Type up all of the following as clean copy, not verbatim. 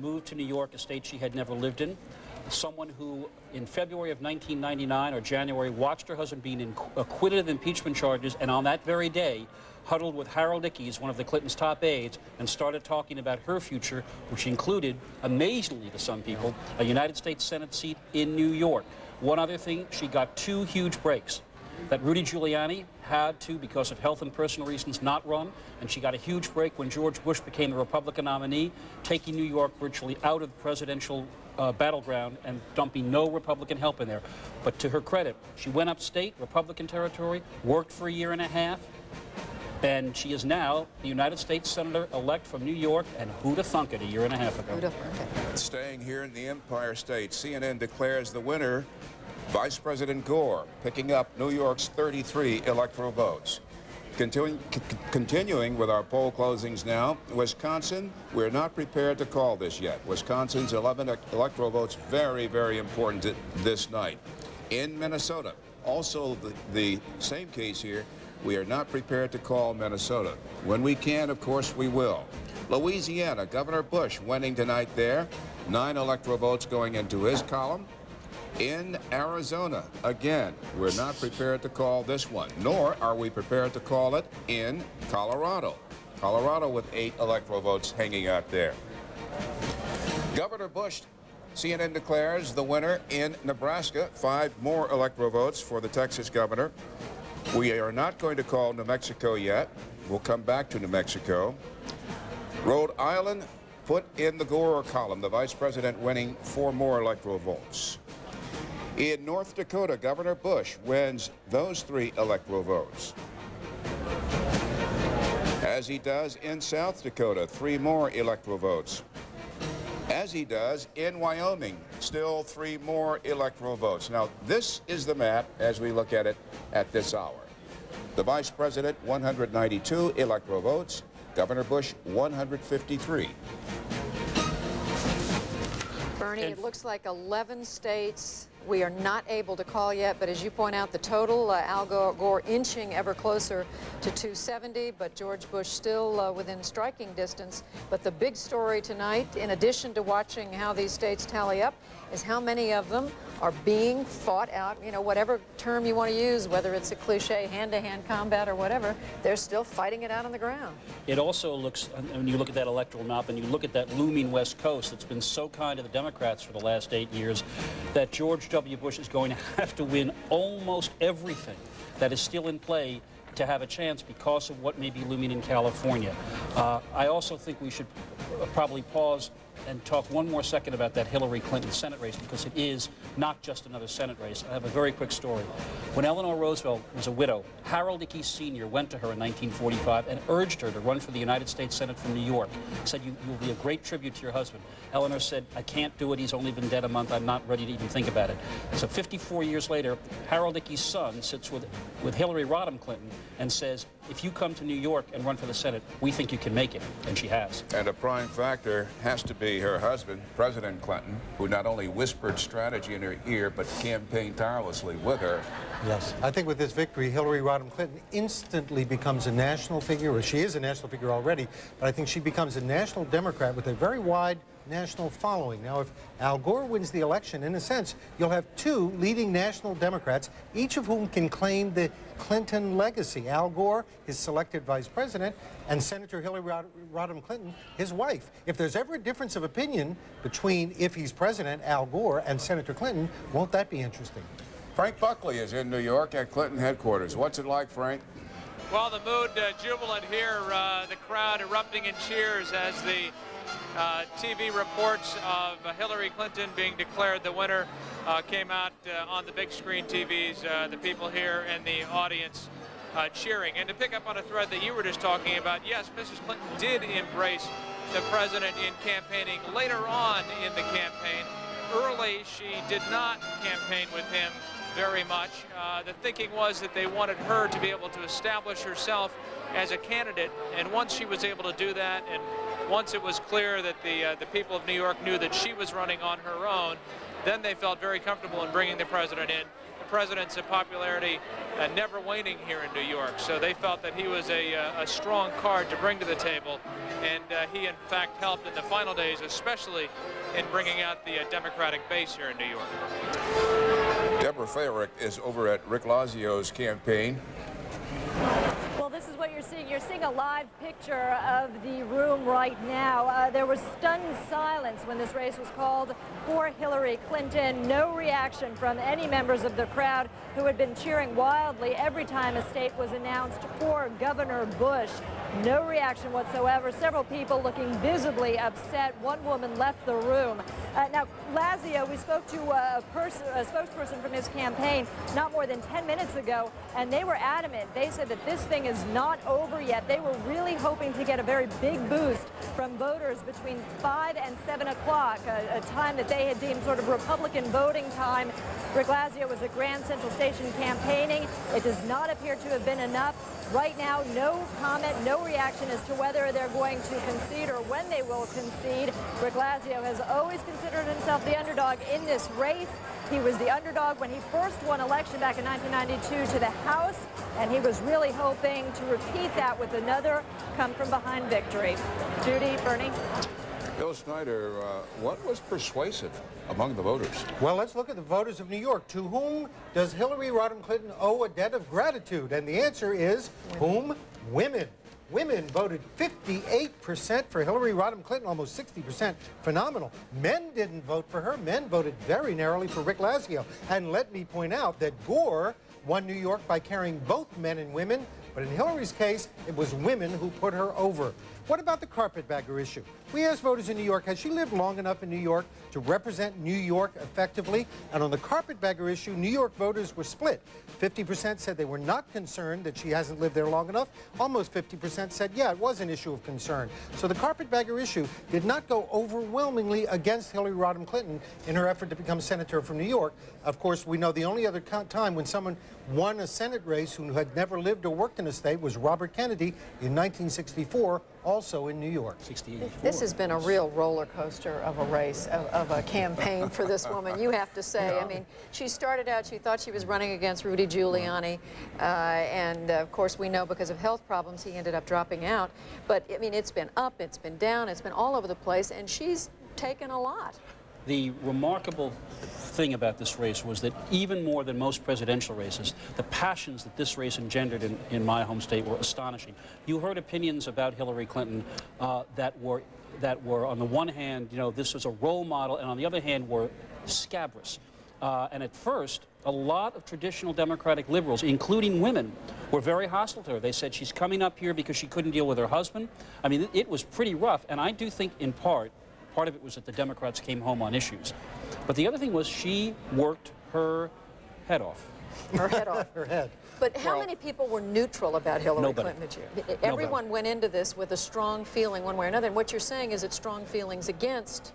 Moved to New York, a state she had never lived in. Someone who, in February of 1999 or January, watched her husband being acquitted of impeachment charges, and on that very day, huddled with Harold Ickes, one of the Clintons' top aides, and started talking about her future, which included, amazingly to some people, a United States Senate seat in New York. One other thing, she got two huge breaks. That Rudy Giuliani had to, because of health and personal reasons, not run, and she got a huge break when George Bush became the Republican nominee, taking New York virtually out of the presidential battleground and dumping no Republican help in there. But to her credit, she went upstate, Republican territory, worked for a year and a half, and she is now the United States Senator-elect from New York, and who'da thunk it a year and a half ago. Who'da thunk it? Staying here in the Empire State, CNN declares the winner, Vice President Gore, picking up New York's 33 electoral votes. Continuing with our poll closings now, Wisconsin, we're not prepared to call this yet. Wisconsin's 11 electoral votes, very, very important this night. In Minnesota, also the same case here, we are not prepared to call Minnesota. When we can, of course, we will. Louisiana, Governor Bush winning tonight there, 9 electoral votes going into his column. In Arizona, again, we're not prepared to call this one, nor are we prepared to call it in Colorado. Colorado with 8 electoral votes hanging out there. Governor Bush, CNN declares the winner in Nebraska, 5 more electoral votes for the Texas governor. We are not going to call New Mexico yet. We'll come back to New Mexico. Rhode Island put in the Gore column, the vice president winning 4 more electoral votes. In North Dakota, Governor Bush wins those 3 electoral votes. As he does in South Dakota, 3 more electoral votes. As he does in Wyoming, still 3 more electoral votes. Now, this is the map as we look at it at this hour. The vice president, 192 electoral votes. Governor Bush, 153. Bernie, it looks like 11 states we are not able to call yet, but as you point out, the total, Al Gore inching ever closer to 270, but George Bush still within striking distance. But the big story tonight, in addition to watching how these states tally up, is how many of them are being fought out, you know, whatever term you want to use, whether it's a cliche, hand-to-hand combat or whatever, they're still fighting it out on the ground. It also looks, when you look at that electoral map and you look at that looming West Coast that's been so kind to the Democrats for the last 8 years, that George W. Bush is going to have to win almost everything that is still in play to have a chance because of what may be looming in California. I also think we should probably pause and talk one more second about that Hillary Clinton Senate race, because it is not just another Senate race. I have a very quick story. When Eleanor Roosevelt was a widow, Harold Ickes Sr. went to her in 1945 and urged her to run for the United States Senate from New York. Said, you will be a great tribute to your husband. Eleanor said, I can't do it. He's only been dead a month. I'm not ready to even think about it. So 54 years later, Harold Ickes' son sits with Hillary Rodham Clinton and says, if you come to New York and run for the Senate, we think you can make it. And she has. And a prime factor has to be her husband, President Clinton, who not only whispered strategy in her ear, but campaigned tirelessly with her. Yes. I think with this victory, Hillary Rodham Clinton instantly becomes a national figure, or she is a national figure already, but I think she becomes a national Democrat with a very wide national following. Now, if Al Gore wins the election, in a sense, you'll have 2 leading national Democrats, each of whom can claim the Clinton legacy. Al Gore, his selected vice president, and Senator Hillary Rodham Clinton, his wife. If there's ever a difference of opinion between, if he's president, Al Gore, and Senator Clinton, won't that be interesting? Frank Buckley is in New York at Clinton headquarters. What's it like, Frank? Well, the mood jubilant here, the crowd erupting in cheers as the TV reports of Hillary Clinton being declared the winner came out on the big screen TVs, the people here and the audience cheering. And to pick up on a thread that you were just talking about, yes, Mrs. Clinton did embrace the president in campaigning later on in the campaign. Early, she did not campaign with him very much. The thinking was that they wanted her to be able to establish herself as a candidate, and once she was able to do that, and once it was clear that the people of New York knew that she was running on her own, then they felt very comfortable in bringing the president in. The president's popularity never waning here in New York. So they felt that he was a strong card to bring to the table, and he in fact helped in the final days, especially in bringing out the Democratic base here in New York. Deborah Fayrick is over at Rick Lazio's campaign. Well, this is what you're seeing. You're seeing a live picture of the room right now. There was stunned silence when this race was called for Hillary Clinton. No reaction from any members of the crowd who had been cheering wildly every time a state was announced for Governor Bush. No reaction whatsoever. Several people looking visibly upset. One woman left the room. Now, Lazio, we spoke to a spokesperson from his campaign not more than 10 minutes ago, and they were adamant. They said that this thing is not over yet. They were really hoping to get a very big boost from voters between 5 and 7 o'clock, a time that they had deemed sort of Republican voting time. Rick Lazio was at Grand Central Station campaigning. It does not appear to have been enough. Right now, no comment, no reaction as to whether they're going to concede or when they will concede. Rick Lazio has always considered himself the underdog in this race. He was the underdog when he first won election back in 1992 to the House, and he was really hoping to repeat that with another come-from-behind victory. Judy, Bernie? Bill Snyder, what was persuasive among the voters? Well, let's look at the voters of New York. To whom does Hillary Rodham Clinton owe a debt of gratitude? And the answer is whom? Women. Women voted 58% for Hillary Rodham Clinton, almost 60%. Phenomenal. Men didn't vote for her. Men voted very narrowly for Rick Lazio. And let me point out that Gore won New York by carrying both men and women. But in Hillary's case, it was women who put her over. What about the carpetbagger issue? We asked voters in New York, has she lived long enough in New York to represent New York effectively? And on the carpetbagger issue, New York voters were split. 50% said they were not concerned that she hasn't lived there long enough. Almost 50% said, yeah, it was an issue of concern. So the carpetbagger issue did not go overwhelmingly against Hillary Rodham Clinton in her effort to become senator from New York. Of course, we know the only other time when someone won a Senate race who had never lived or worked in a state was Robert Kennedy in 1964, also in New York. 68. This has been a real roller coaster of a race, of a campaign for this woman, you have to say. Yeah. I mean, she started out, she thought she was running against Rudy Giuliani, and of course we know because of health problems he ended up dropping out. But I mean, it's been up, it's been down, it's been all over the place, and she's taken a lot. The remarkable thing about this race was that even more than most presidential races, the passions that this race engendered in my home state were astonishing. You heard opinions about Hillary Clinton that were on the one hand, you know, this was a role model, and on the other hand were scabrous. And at first, a lot of traditional Democratic liberals, including women, were very hostile to her. They said she's coming up here because she couldn't deal with her husband. I mean, it was pretty rough, and I do think in part of it was that the Democrats came home on issues. But the other thing was she worked her head off. Her head off. Her head. But how many people were neutral about Hillary Clinton this year? Everyone Nobody. went into this with a strong feeling one way or another. And what you're saying is that strong feelings against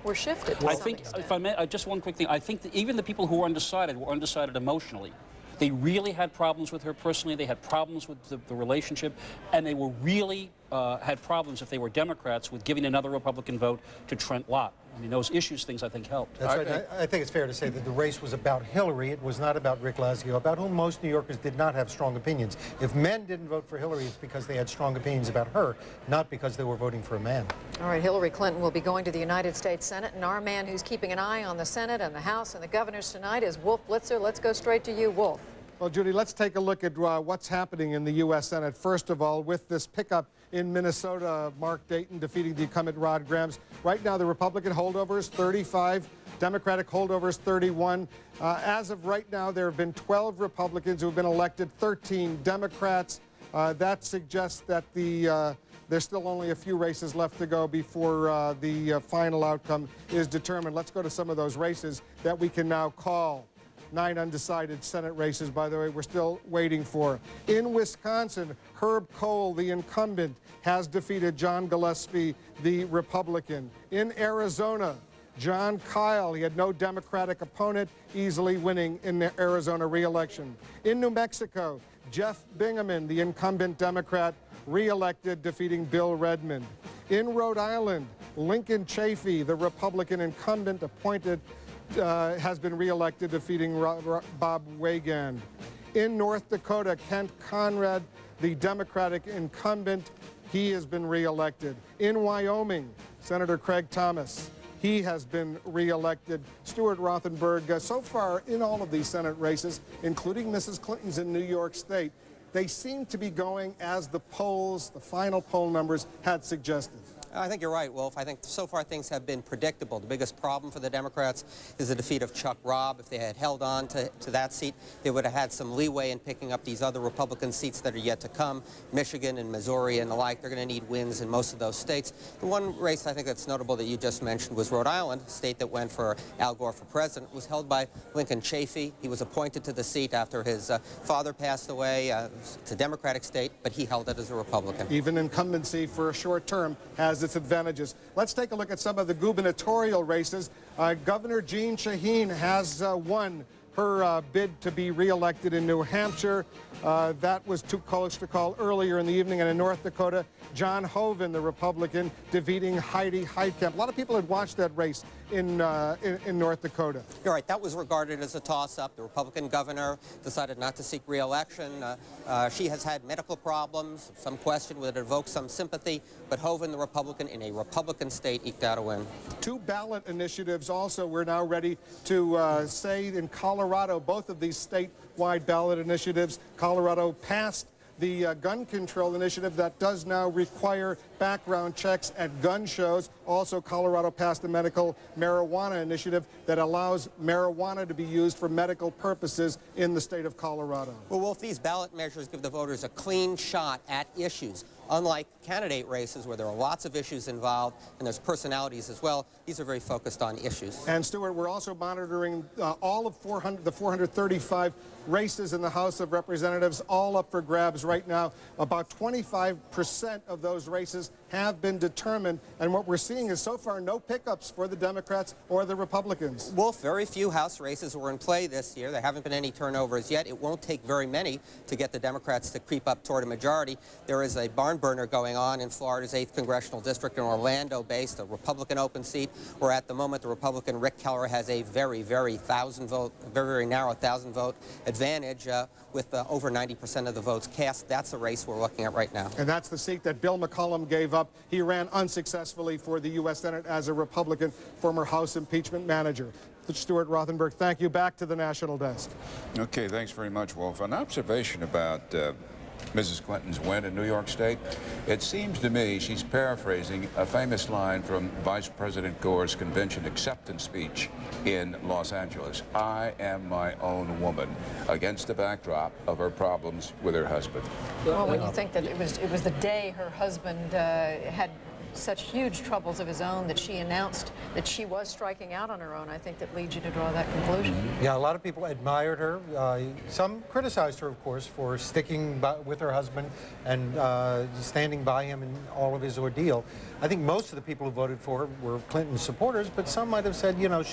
were shifted to I some think, extent. if I may, just one quick thing, I think that even the people who were undecided emotionally. They really had problems with her personally. They had problems with the relationship, and they were really had problems if they were Democrats with giving another Republican vote to Trent Lott. I mean, those issues, things I think helped. That's right. I think it's fair to say that the race was about Hillary. It was not about Rick Lazio, about whom most New Yorkers did not have strong opinions. If men didn't vote for Hillary, it's because they had strong opinions about her, not because they were voting for a man. All right, Hillary Clinton will be going to the United States Senate, and our man who's keeping an eye on the Senate and the House and the governors tonight is Wolf Blitzer. Let's go straight to you, Wolf. Well, Judy, let's take a look at what's happening in the U.S. Senate. First of all, with this pickup in Minnesota, Mark Dayton defeating the incumbent Rod Grams. Right now, the Republican holdovers, 35. Democratic holdovers, 31. As of right now, there have been 12 Republicans who have been elected, 13 Democrats. That suggests that there's still only a few races left to go before the final outcome is determined. Let's go to some of those races that we can now call. 9 undecided Senate races, by the way, we're still waiting for. In Wisconsin, Herb Kohl, the incumbent, has defeated John Gillespie, the Republican. In Arizona, John Kyle, he had no Democratic opponent, easily winning in the Arizona re-election. In New Mexico, Jeff Bingaman, the incumbent Democrat, re-elected, defeating Bill Redmond. In Rhode Island, Lincoln Chafee, the Republican incumbent, appointed has been reelected, defeating Bob Wagand. In North Dakota, Kent Conrad, the Democratic incumbent, he has been reelected. In Wyoming, Senator Craig Thomas, he has been reelected. Stuart Rothenberg, so far in all of these Senate races, including Mrs. Clinton's in New York State, they seem to be going as the polls, the final poll numbers had suggested. I think you're right, Wolf. I think so far things have been predictable. The biggest problem for the Democrats is the defeat of Chuck Robb. If they had held on to that seat, they would have had some leeway in picking up these other Republican seats that are yet to come, Michigan and Missouri and the like. They're going to need wins in most of those states. The one race I think that's notable that you just mentioned was Rhode Island, a state that went for Al Gore for president. It was held by Lincoln Chafee. He was appointed to the seat after his father passed away. It's a Democratic state, but he held it as a Republican. Even incumbency for a short term has its advantages. Let's take a look at some of the gubernatorial races. Governor Jeanne Shaheen has won her bid to be reelected in New Hampshire. That was too close to call earlier in the evening. And in North Dakota, John Hoeven, the Republican, defeating Heidi Heitkamp. A lot of people had watched that race in North Dakota. You're right. That was regarded as a toss-up. The Republican governor decided not to seek re-election. She has had medical problems. Some question would evoke some sympathy. But Hoeven, the Republican, in a Republican state, eked out a win. Two ballot initiatives also we're now ready to say in Colorado. Both of these statewide ballot initiatives. Colorado passed the gun control initiative that does now require background checks at gun shows. Also, Colorado passed the medical marijuana initiative that allows marijuana to be used for medical purposes in the state of Colorado. Well, Wolf, these ballot measures give the voters a clean shot at issues. Unlike candidate races where there are lots of issues involved and there's personalities as well, these are very focused on issues. And Stuart, we're also monitoring all of the 435 races in the House of Representatives, all up for grabs right now. About 25% of those races have been determined, and what we're seeing is so far no pickups for the Democrats or the Republicans. Wolf, very few House races were in play this year. There haven't been any turnovers yet. It won't take very many to get the Democrats to creep up toward a majority. There is a barn burner going on in Florida's 8th Congressional District in Orlando based, a Republican open seat, where at the moment the Republican Rick Keller has a very narrow 1,000-vote advantage with over 90% of the votes cast. That's the race we're looking at right now. And that's the seat that Bill McCollum gave up. He ran unsuccessfully for the U.S. Senate as a Republican, former House impeachment manager. Stuart Rothenberg, thank you. Back to the National Desk. Okay, thanks very much, Wolf. An observation about Mrs. Clinton's win in New York State. It seems to me she's paraphrasing a famous line from Vice President Gore's convention acceptance speech in Los Angeles. I am my own woman, against the backdrop of her problems with her husband. Well, when you think that it was the day her husband had such huge troubles of his own that she announced that she was striking out on her own, I think that leads you to draw that conclusion. Yeah, a lot of people admired her. Some criticized her, of course, for sticking with her husband and standing by him in all of his ordeal. I think most of the people who voted for her were Clinton supporters, but some might have said, you know,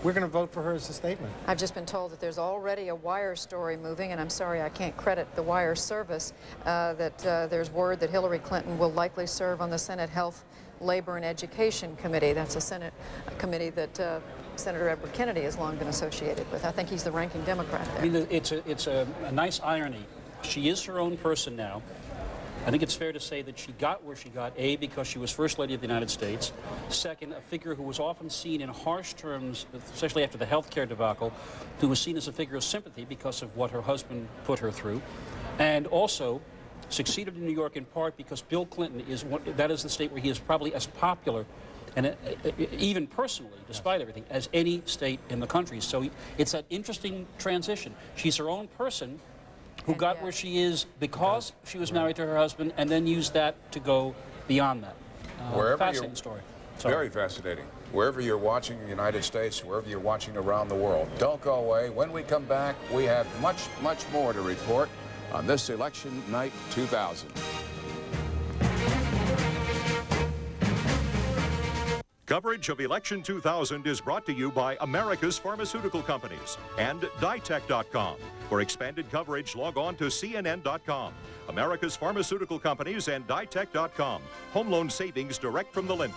we're going to vote for her as a statement. I've just been told that there's already a Wire story moving, and I'm sorry I can't credit the Wire service, that there's word that Hillary Clinton will likely serve on the Senate Health, Labor, and Education Committee. That's a Senate committee that Senator Edward Kennedy has long been associated with. I think he's the ranking Democrat there. I mean, it's a nice irony. She is her own person now. I think it's fair to say that she got where she got, A, because she was First Lady of the United States. Second, a figure who was often seen in harsh terms, especially after the health care debacle, who was seen as a figure of sympathy because of what her husband put her through. And also succeeded in New York in part because Bill Clinton that is the state where he is probably as popular, and even personally, despite everything, as any state in the country. So it's an interesting transition. She's her own person who got where she is because she was married to her husband and then used that to go beyond that. Fascinating story. Very fascinating. Wherever you're watching the United States, wherever you're watching around the world, don't go away. When we come back, we have much more to report on this election night 2000. Coverage of Election 2000 is brought to you by America's pharmaceutical companies and Ditech.com. For expanded coverage, log on to CNN.com. America's pharmaceutical companies and Ditech.com. Home loan savings direct from the lender.